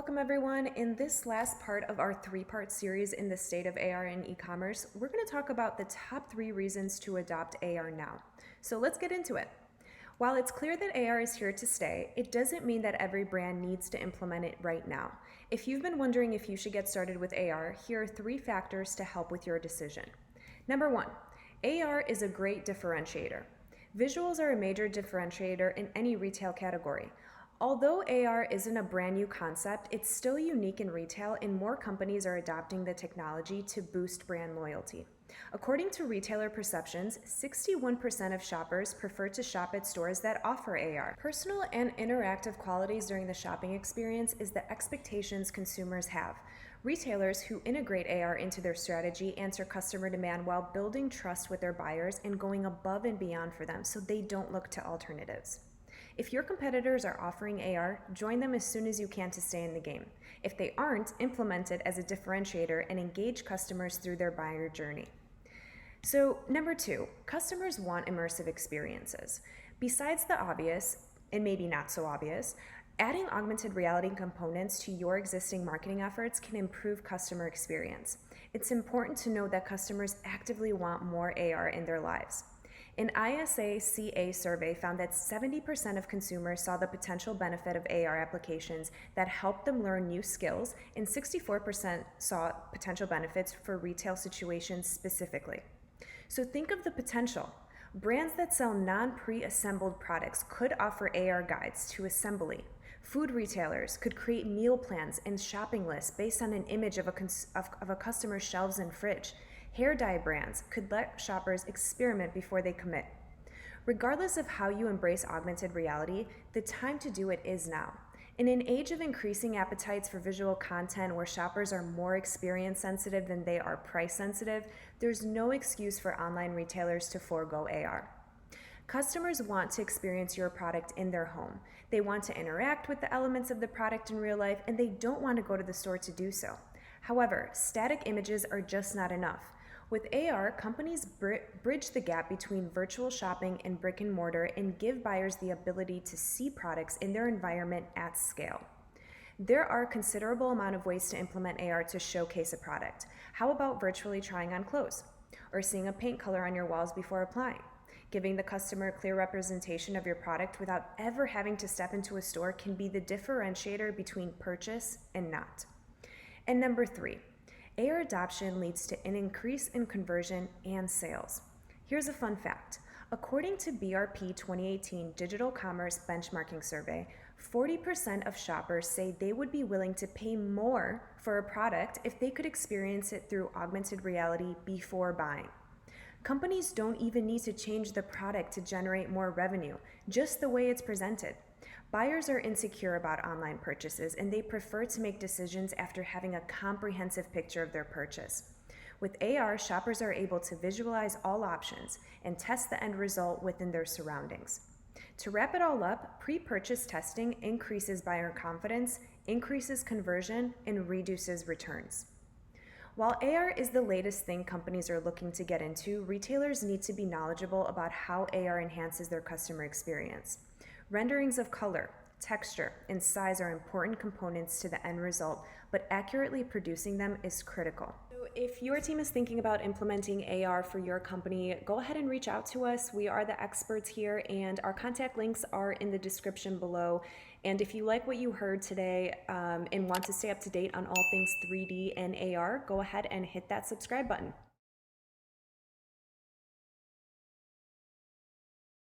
Welcome everyone. In this last part of our three-part series in the state of AR and e-commerce, we're going to talk about the top 3 reasons to adopt AR now. So let's get into it. While it's clear that AR is here to stay, it doesn't mean that every brand needs to implement it right now. If you've been wondering if you should get started with AR, here are 3 factors to help with your decision. Number 1, AR is a great differentiator. Visuals are a major differentiator in any retail category. Although AR isn't a brand new concept, it's still unique in retail and more companies are adopting the technology to boost brand loyalty. According to retailer perceptions, 61% of shoppers prefer to shop at stores that offer AR. Personal and interactive qualities during the shopping experience is the expectations consumers have. Retailers who integrate AR into their strategy answer customer demand while building trust with their buyers and going above and beyond for them so they don't look to alternatives. If your competitors are offering AR, join them as soon as you can to stay in the game. If they aren't, implement it as a differentiator and engage customers through their buyer journey. So, number 2, customers want immersive experiences. Besides the obvious, and maybe not so obvious, adding augmented reality components to your existing marketing efforts can improve customer experience. It's important to know that customers actively want more AR in their lives. An ISA-CA survey found that 70% of consumers saw the potential benefit of AR applications that helped them learn new skills, and 64% saw potential benefits for retail situations specifically. So think of the potential. Brands that sell non-pre-assembled products could offer AR guides to assembly. Food retailers could create meal plans and shopping lists based on an image of a customer's shelves and fridge. Hair dye brands could let shoppers experiment before they commit. Regardless of how you embrace augmented reality, the time to do it is now. In an age of increasing appetites for visual content where shoppers are more experience sensitive than they are price sensitive, there's no excuse for online retailers to forego AR. Customers want to experience your product in their home. They want to interact with the elements of the product in real life, and they don't want to go to the store to do so. However, static images are just not enough. With AR, companies bridge the gap between virtual shopping and brick and mortar and give buyers the ability to see products in their environment at scale. There are a considerable amount of ways to implement AR to showcase a product. How about virtually trying on clothes? Or seeing a paint color on your walls before applying? Giving the customer a clear representation of your product without ever having to step into a store can be the differentiator between purchase and not. And number 3, AR adoption leads to an increase in conversion and sales. Here's a fun fact. According to BRP 2018 Digital Commerce Benchmarking Survey, 40% of shoppers say they would be willing to pay more for a product if they could experience it through augmented reality before buying. Companies don't even need to change the product to generate more revenue, just the way it's presented. Buyers are insecure about online purchases and they prefer to make decisions after having a comprehensive picture of their purchase. With AR, shoppers are able to visualize all options and test the end result within their surroundings. To wrap it all up, pre-purchase testing increases buyer confidence, increases conversion, and reduces returns. While AR is the latest thing companies are looking to get into, retailers need to be knowledgeable about how AR enhances their customer experience. Renderings of color, texture, and size are important components to the end result, but accurately producing them is critical. So if your team is thinking about implementing AR for your company, go ahead and reach out to us. We are the experts here, and our contact links are in the description below. And if you like what you heard today and want to stay up to date on all things 3D and AR, go ahead and hit that subscribe button.